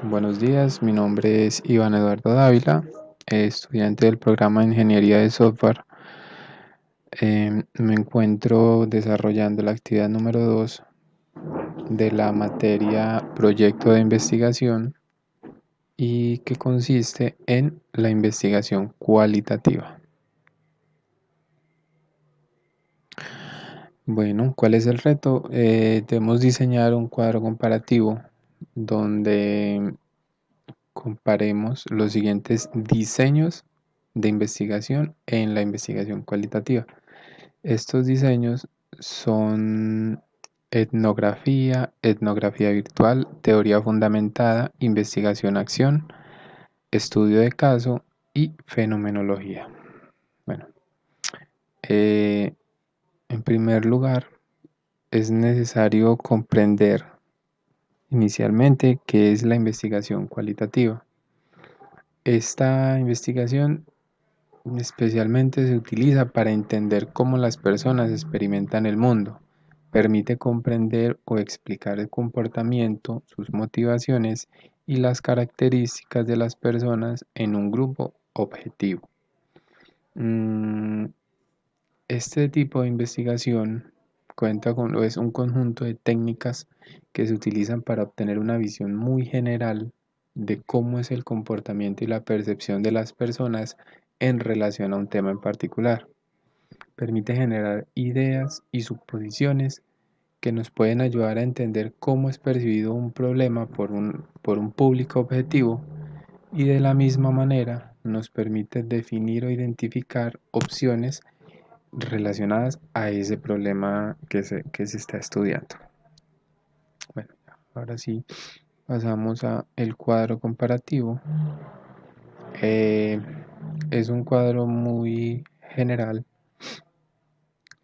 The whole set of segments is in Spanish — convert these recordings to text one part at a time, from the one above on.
Buenos días, mi nombre es Iván Eduardo Dávila, estudiante del programa de Ingeniería de Software. Me encuentro desarrollando la actividad número 2 de la materia Proyecto de Investigación y que consiste en la investigación cualitativa. Bueno, ¿cuál es el reto? Debemos diseñar un cuadro comparativo donde comparemos los siguientes diseños de investigación en la investigación cualitativa. Estos diseños son etnografía virtual, teoría fundamentada, investigación-acción, estudio de caso y fenomenología. Bueno, eh, en primer lugar, es necesario comprender inicialmente qué es la investigación cualitativa. Esta investigación especialmente se utiliza para entender cómo las personas experimentan el mundo. Permite comprender o explicar el comportamiento, sus motivaciones y las características de las personas en un grupo objetivo. Este tipo de investigación es un conjunto de técnicas que se utilizan para obtener una visión muy general de cómo es el comportamiento y la percepción de las personas en relación a un tema en particular. Permite generar ideas y suposiciones que nos pueden ayudar a entender cómo es percibido un problema por un público objetivo y de la misma manera nos permite definir o identificar opciones relacionadas a ese problema que se está estudiando. Bueno, ahora sí pasamos a el cuadro comparativo. Eh, es un cuadro muy general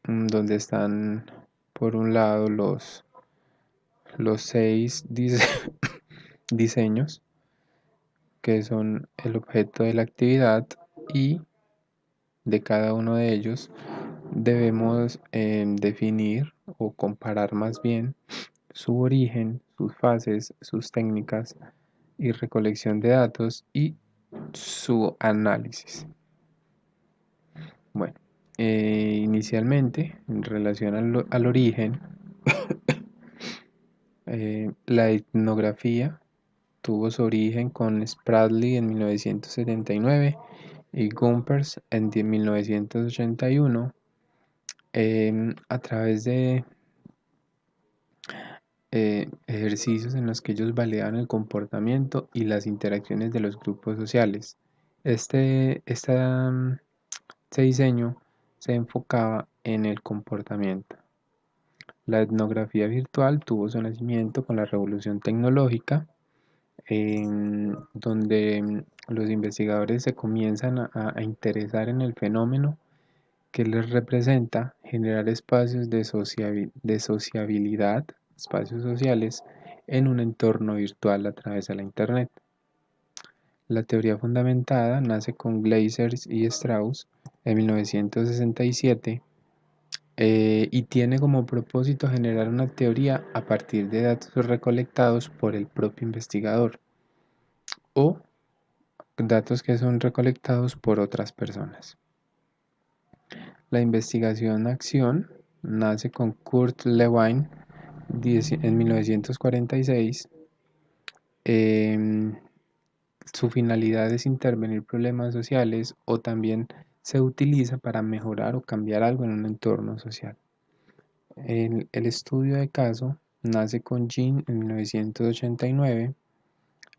donde están por un lado los 6 diseños que son el objeto de la actividad y de cada uno de ellos debemos definir o comparar más bien su origen, sus fases, sus técnicas y recolección de datos y su análisis. Bueno, inicialmente en relación al origen, la etnografía tuvo su origen con Spradley en 1979 y Gompers en 1981 a través de ejercicios en los que ellos validaban el comportamiento y las interacciones de los grupos sociales. Este diseño se enfocaba en el comportamiento. La etnografía virtual tuvo su nacimiento con la revolución tecnológica, donde los investigadores se comienzan a interesar en el fenómeno que les representa generar espacios de sociabilidad, espacios sociales, en un entorno virtual a través de la Internet. La teoría fundamentada nace con Gleiser y Strauss en 1967 y tiene como propósito generar una teoría a partir de datos recolectados por el propio investigador o datos que son recolectados por otras personas. La investigación-acción nace con Kurt Lewin en 1946. Em, Su finalidad es intervenir problemas sociales o también se utiliza para mejorar o cambiar algo en un entorno social. El estudio de caso nace con Jean en 1989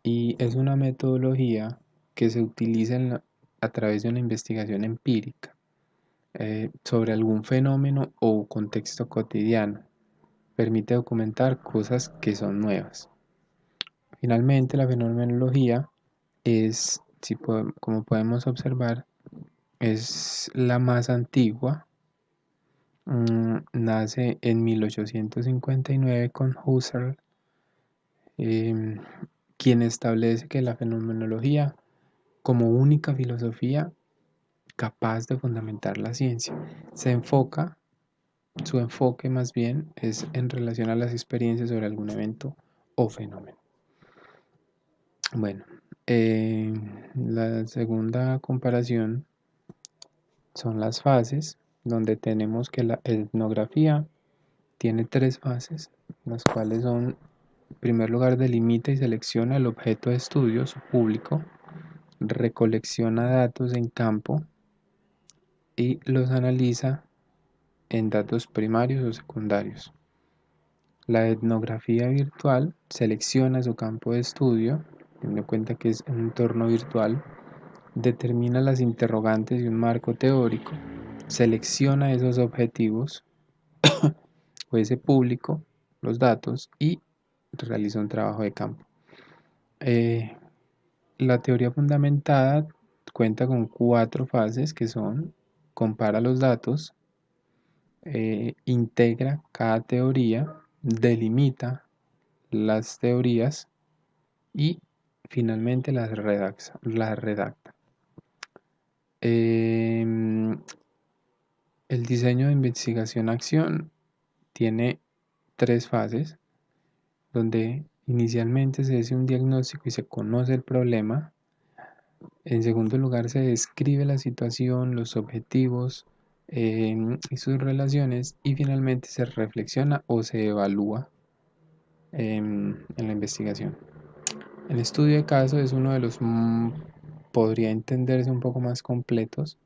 y es una metodología que se utiliza a través de una investigación empírica sobre algún fenómeno o contexto cotidiano. Permite documentar cosas que son nuevas. Finalmente, la fenomenología es, como podemos observar, es la más antigua. Nace en 1859 con Husserl, em, quien establece que la fenomenología como única filosofía capaz de fundamentar la ciencia su enfoque más bien es en relación a las experiencias sobre algún evento o fenómeno. Bueno, eh, la segunda comparación son las fases, donde tenemos que la etnografía tiene tres fases, las cuales son, en primer lugar, delimita y selecciona el objeto de estudio, su público, recolecciona datos en campo y los analiza en datos primarios o secundarios. La etnografía virtual selecciona su campo de estudio, teniendo en cuenta que es un entorno virtual, determina las interrogantes de un marco teórico, selecciona esos objetivos o ese público, los datos y realiza un trabajo de campo. Eh, la teoría fundamentada cuenta con cuatro fases que son: compara los datos, integra cada teoría, delimita las teorías y finalmente las redacta. El diseño de investigación-acción tiene tres fases, donde inicialmente se hace un diagnóstico y se conoce el problema. En segundo lugar, se describe la situación, los objetivos y sus relaciones. Y finalmente se reflexiona o se evalúa en la investigación. El estudio de caso es uno de los, podría entenderse un poco más completos,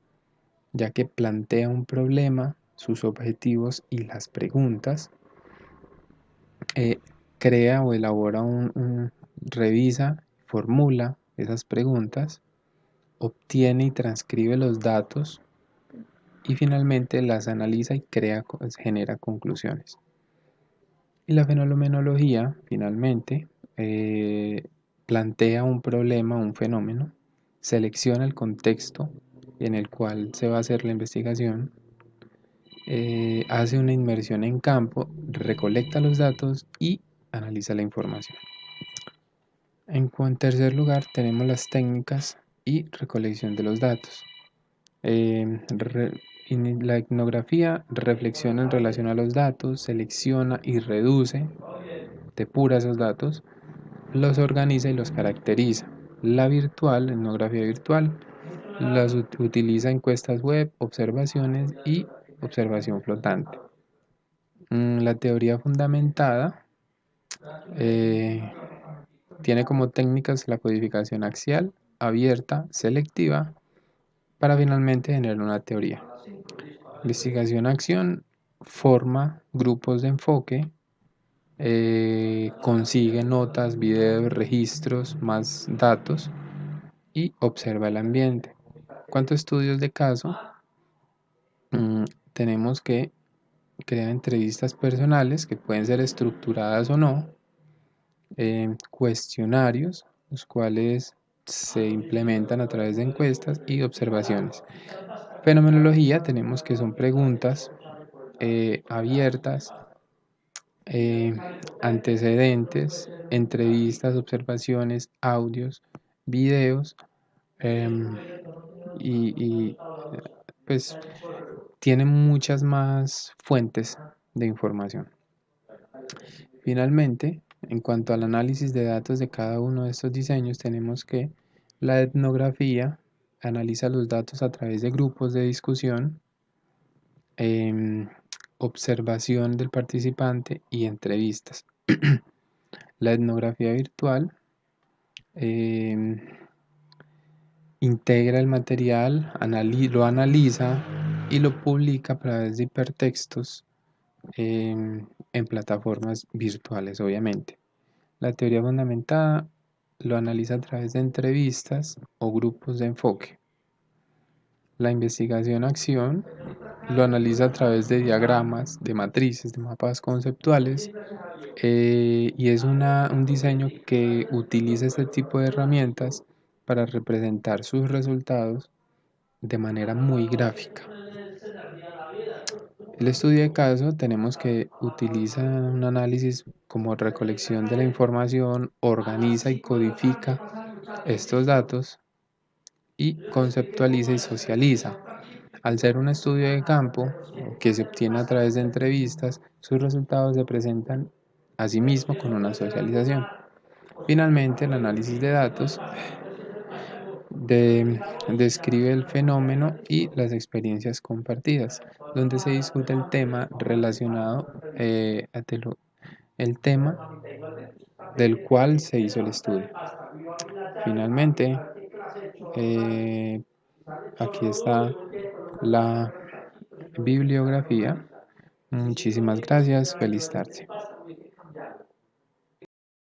ya que plantea un problema, sus objetivos y las preguntas, eh, crea o elabora revisa, formula esas preguntas, obtiene y transcribe los datos y finalmente las analiza y genera conclusiones. Y la fenomenología, finalmente, plantea un problema, un fenómeno, selecciona el contexto en el cual se va a hacer la investigación, hace una inmersión en campo, recolecta los datos y analiza la información. En tercer lugar, tenemos las técnicas y recolección de los datos. La etnografía reflexiona en relación a los datos, selecciona y reduce, depura esos datos, los organiza y los caracteriza. La etnografía virtual, utiliza encuestas web, observaciones y observación flotante. La teoría fundamentada eh, tiene como técnicas la codificación axial, abierta, selectiva, para finalmente generar una teoría. Investigación-acción forma grupos de enfoque, consigue notas, videos, registros, más datos y observa el ambiente. ¿Cuántos estudios de caso? Tenemos que crear entrevistas personales que pueden ser estructuradas o no, cuestionarios, los cuales se implementan a través de encuestas y observaciones. Fenomenología tenemos que son preguntas abiertas, eh, antecedentes, entrevistas, observaciones, audios, videos, em, y pues tiene muchas más fuentes de información. Finalmente, en cuanto al análisis de datos de cada uno de estos diseños, tenemos que la etnografía analiza los datos a través de grupos de discusión, em, observación del participante y entrevistas. La etnografía virtual em, integra el material, lo analiza y lo publica a través de hipertextos en plataformas virtuales, obviamente. La teoría fundamentada lo analiza a través de entrevistas o grupos de enfoque. La investigación-acción lo analiza a través de diagramas, de matrices, de mapas conceptuales, y es un diseño que utiliza este tipo de herramientas para representar sus resultados de manera muy gráfica. El estudio de caso tenemos que utiliza un análisis como recolección de la información, organiza y codifica estos datos y conceptualiza y socializa. Al ser un estudio de campo que se obtiene a través de entrevistas, sus resultados se presentan a sí mismo con una socialización. Finalmente, el análisis de datos describe el fenómeno y las experiencias compartidas, donde se discute el tema relacionado, el tema del cual se hizo el estudio. Finalmente, eh, aquí está la bibliografía. Muchísimas gracias, feliz tarde.